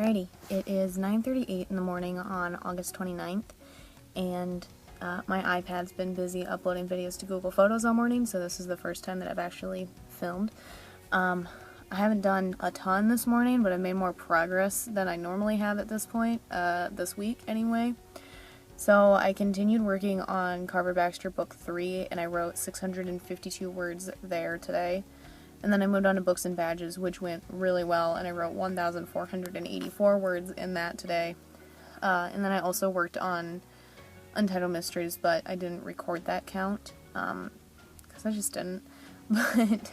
Alrighty, it is 9:38 in the morning on August 29th, and my iPad's been busy uploading videos to Google Photos all morning, so this is the first time that I've actually filmed. I haven't done a ton this morning, but I've made more progress than I normally have at this point, this week anyway. So I continued working on Carver Baxter Book 3, and I wrote 652 words there today. And then I moved on to Books and Badges, which went really well, and I wrote 1,484 words in that today. And then I also worked on Untitled Mysteries, but I didn't record that count, because I just didn't. But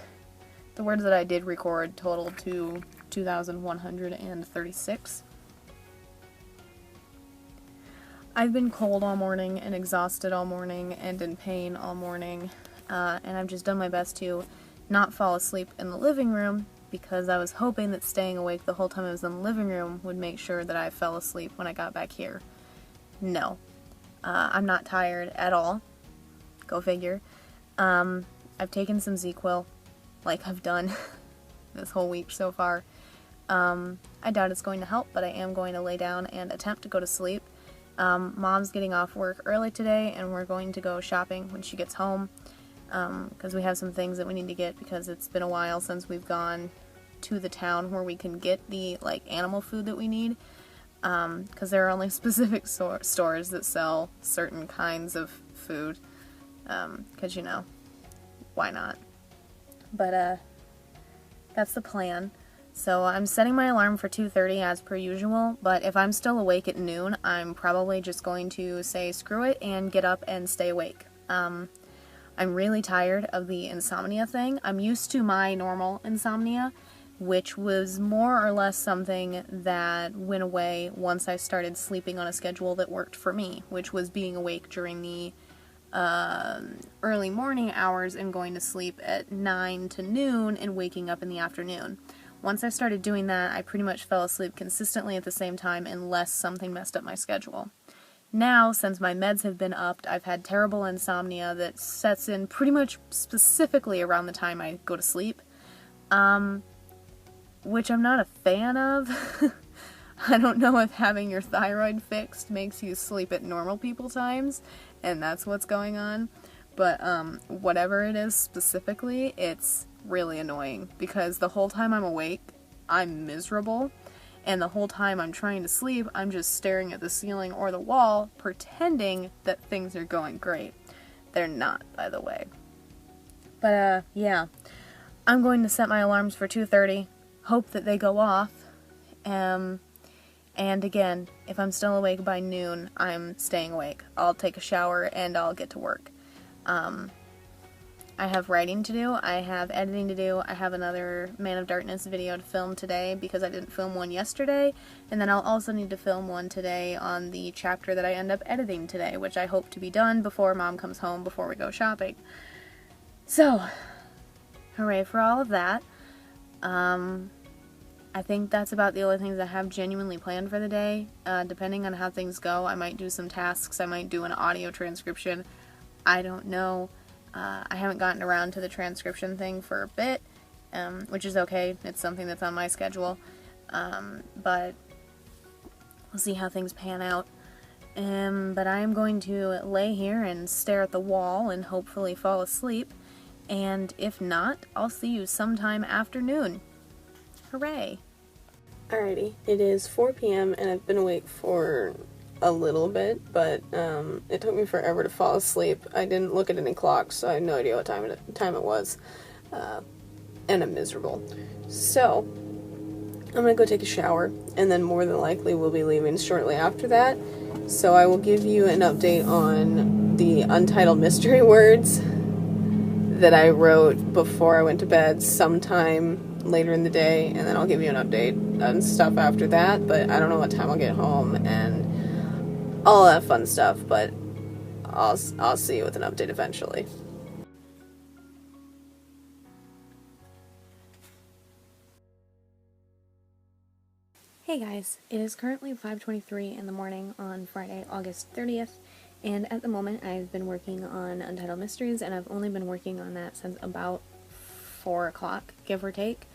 the words that I did record totaled to 2,136. I've been cold all morning and exhausted all morning and in pain all morning, and I've just done my best to not fall asleep in the living room, because I was hoping that staying awake the whole time I was in the living room would make sure that I fell asleep when I got back here. No. I'm not tired at all. Go figure. I've taken some Z-Quil, like I've done this whole week so far. I doubt it's going to help, but I am going to lay down and attempt to go to sleep. Mom's getting off work early today, and we're going to go shopping when she gets home. Because we have some things that we need to get, because it's been a while since we've gone to the town where we can get the, animal food that we need, because there are only specific stores that sell certain kinds of food, because, you know, why not? But, that's the plan. So I'm setting my alarm for 2:30 as per usual, but if I'm still awake at noon, I'm probably just going to say screw it and get up and stay awake. I'm really tired of the insomnia thing. I'm used to my normal insomnia, which was more or less something that went away once I started sleeping on a schedule that worked for me, which was being awake during the early morning hours and going to sleep at 9 to noon and waking up in the afternoon. Once I started doing that, I pretty much fell asleep consistently at the same time unless something messed up my schedule. Now, since my meds have been upped, I've had terrible insomnia that sets in pretty much specifically around the time I go to sleep, which I'm not a fan of. I don't know if having your thyroid fixed makes you sleep at normal people times, and that's what's going on, but whatever it is specifically, it's really annoying, because the whole time I'm awake, I'm miserable. And the whole time I'm trying to sleep, I'm just staring at the ceiling or the wall, pretending that things are going great. They're not, by the way. But, yeah. I'm going to set my alarms for 2:30, hope that they go off, and again, if I'm still awake by noon, I'm staying awake. I'll take a shower and I'll get to work. I have writing to do, I have editing to do, I have another Man of Darkness video to film today because I didn't film one yesterday, and then I'll also need to film one today on the chapter that I end up editing today, which I hope to be done before Mom comes home before we go shopping. So, hooray for all of that. I think that's about the only things I have genuinely planned for the day. Depending on how things go, I might do some tasks, I might do an audio transcription, I don't know. I haven't gotten around to the transcription thing for a bit, which is okay. It's something that's on my schedule, but we'll see how things pan out. But I am going to lay here and stare at the wall and hopefully fall asleep, and if not, I'll see you sometime afternoon. Hooray! Alrighty, it is 4 p.m. and I've been awake for a little bit, but it took me forever to fall asleep. I didn't look at any clocks, so I had no idea what time it was, and I'm miserable. So, I'm gonna go take a shower, and then more than likely we'll be leaving shortly after that, so I will give you an update on the Untitled Mystery words that I wrote before I went to bed sometime later in the day, and then I'll give you an update on stuff after that, but I don't know what time I'll get home, and all that fun stuff, but I'll see you with an update eventually. Hey guys, it is currently 5:23 in the morning on Friday, August 30th, and at the moment I've been working on Untitled Mysteries, and I've only been working on that since about 4 o'clock, give or take.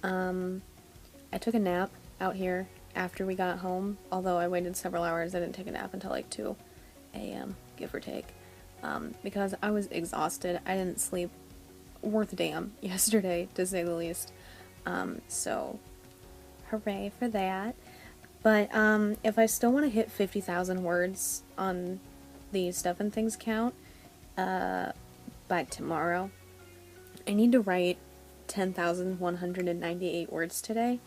I took a nap out here after we got home, although I waited several hours. I didn't take a nap until like 2 a.m., give or take, because I was exhausted. I didn't sleep worth a damn yesterday, to say the least. So, hooray for that. But if I still want to hit 50,000 words on the Stuff and Things count by tomorrow, I need to write 10,198 words today.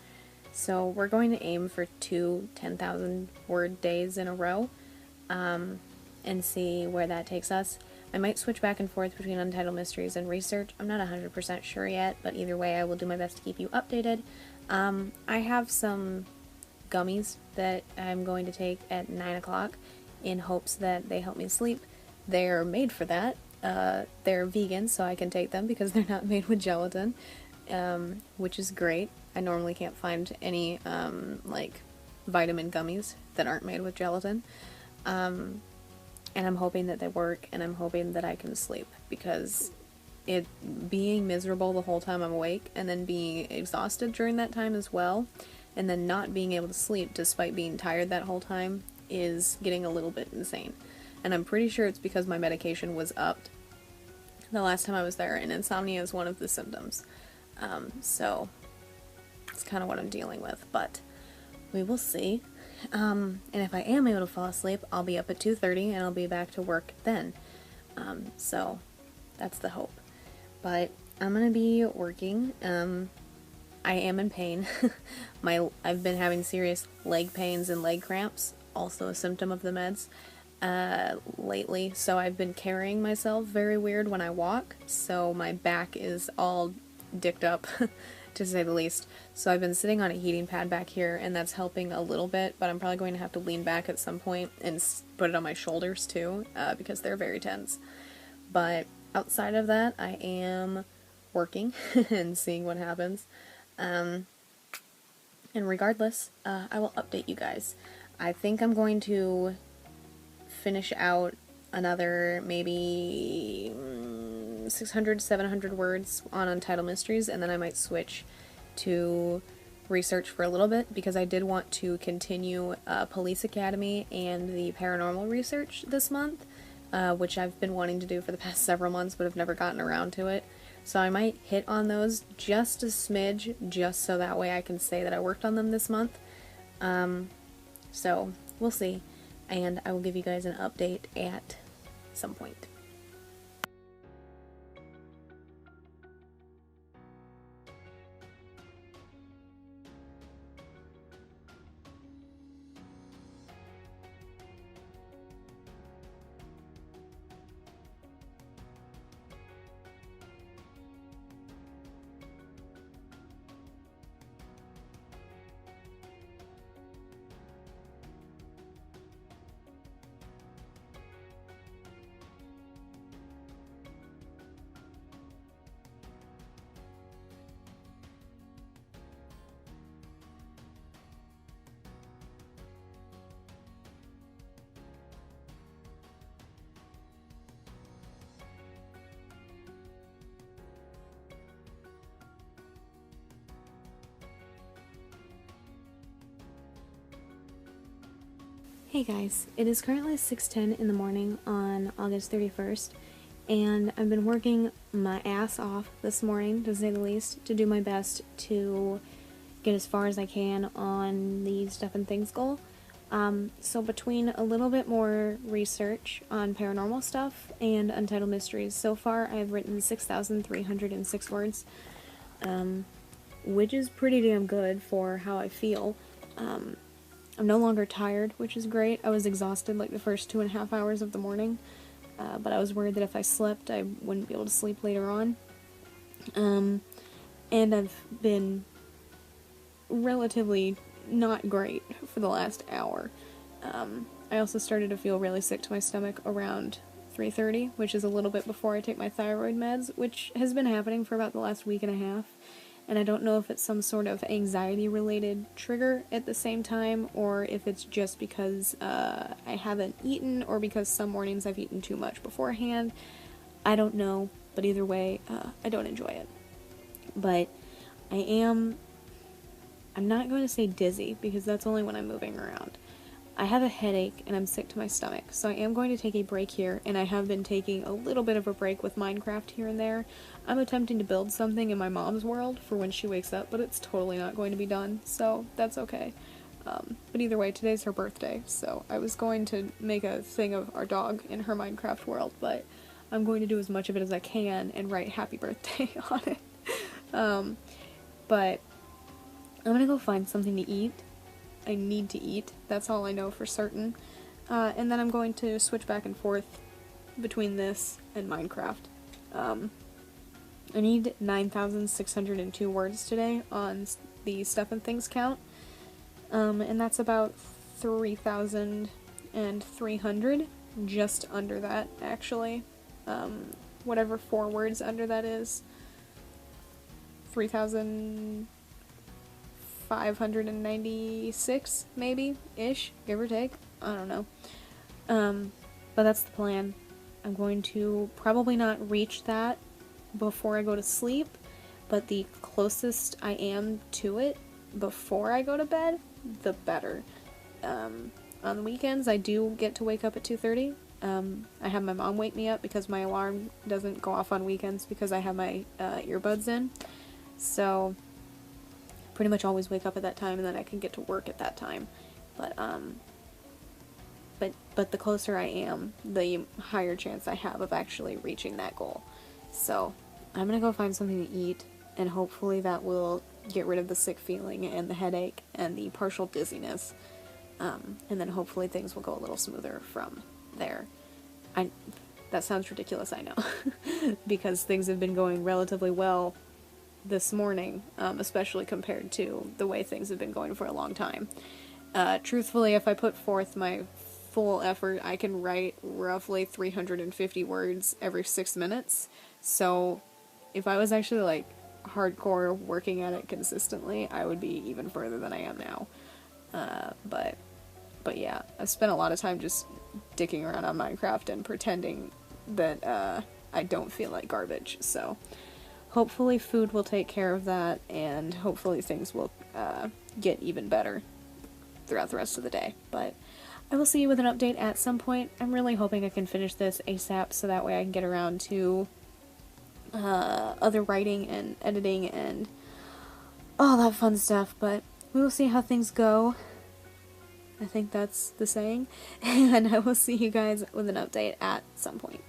So we're going to aim for 2 10,000 word days in a row, and see where that takes us. I might switch back and forth between Untitled Mysteries and research. I'm not 100% sure yet, but either way I will do my best to keep you updated. I have some gummies that I'm going to take at 9 o'clock in hopes that they help me sleep. They're made for that. They're vegan, so I can take them because they're not made with gelatin, which is great. I normally can't find any, like, vitamin gummies that aren't made with gelatin. And I'm hoping that they work, and I'm hoping that I can sleep, because being miserable the whole time I'm awake, and then being exhausted during that time as well, and then not being able to sleep despite being tired that whole time is getting a little bit insane. And I'm pretty sure it's because my medication was upped the last time I was there, and insomnia is one of the symptoms. So it's kind of what I'm dealing with, but we will see. And if I am able to fall asleep, I'll be up at 2:30 and I'll be back to work then. So that's the hope. But I'm gonna be working. I am in pain. I've been having serious leg pains and leg cramps, also a symptom of the meds, lately. So I've been carrying myself very weird when I walk, so my back is all dicked up, to say the least. So I've been sitting on a heating pad back here, and that's helping a little bit, but I'm probably going to have to lean back at some point and put it on my shoulders too, because they're very tense. But outside of that, I am working and seeing what happens. And regardless, I will update you guys. I think I'm going to finish out another maybe 600, 700 words on Untitled Mysteries, and then I might switch to research for a little bit, because I did want to continue Police Academy and the paranormal research this month, which I've been wanting to do for the past several months, but have never gotten around to it. So I might hit on those just a smidge, just so that way I can say that I worked on them this month. So we'll see, and I will give you guys an update at some point. Hey guys, it is currently 6:10 in the morning on August 31st, and I've been working my ass off this morning, to say the least, to do my best to get as far as I can on the Stuff and Things goal. So between a little bit more research on paranormal stuff and Untitled Mysteries, so far I've written 6,306 words, which is pretty damn good for how I feel. I'm no longer tired, which is great. I was exhausted like the first 2.5 hours of the morning, but I was worried that if I slept, I wouldn't be able to sleep later on. And I've been relatively not great for the last hour. I also started to feel really sick to my stomach around 3:30, which is a little bit before I take my thyroid meds, which has been happening for about the last week and a half. And I don't know if it's some sort of anxiety-related trigger at the same time, or if it's just because I haven't eaten, or because some mornings I've eaten too much beforehand. I don't know, but either way, I don't enjoy it. But I am I'm not going to say dizzy, because that's only when I'm moving around. I have a headache and I'm sick to my stomach, so I am going to take a break here, and I have been taking a little bit of a break with Minecraft here and there. I'm attempting to build something in my mom's world for when she wakes up, but it's totally not going to be done, so that's okay. But either way, today's her birthday, so I was going to make a thing of our dog in her Minecraft world, but I'm going to do as much of it as I can and write happy birthday on it. But I'm gonna go find something to eat. I need to eat, that's all I know for certain. And then I'm going to switch back and forth between this and Minecraft. I need 9,602 words today on the stuff and things count. And that's about 3,300, just under that, actually. Whatever 4 words under that is. 3,596, maybe, ish, give or take. I don't know. But that's the plan. I'm going to probably not reach that before I go to sleep, but the closest I am to it before I go to bed, the better. On the weekends, I do get to wake up at 2:30. I have my mom wake me up because my alarm doesn't go off on weekends because I have my earbuds in. So, pretty much always wake up at that time, and then I can get to work at that time. But the closer I am, the higher chance I have of actually reaching that goal. So, I'm gonna go find something to eat, and hopefully that will get rid of the sick feeling and the headache and the partial dizziness. And then hopefully things will go a little smoother from there. That sounds ridiculous, I know, because things have been going relatively well this morning, especially compared to the way things have been going for a long time. Truthfully, if I put forth my full effort, I can write roughly 350 words every 6 minutes. So if I was actually like hardcore working at it consistently, I would be even further than I am now. But yeah, I've spent a lot of time just dicking around on Minecraft and pretending that I don't feel like garbage. So hopefully food will take care of that, and hopefully things will get even better throughout the rest of the day. But I will see you with an update at some point. I'm really hoping I can finish this ASAP so that way I can get around to other writing and editing and all that fun stuff, but we will see how things go. I think that's the saying, and I will see you guys with an update at some point.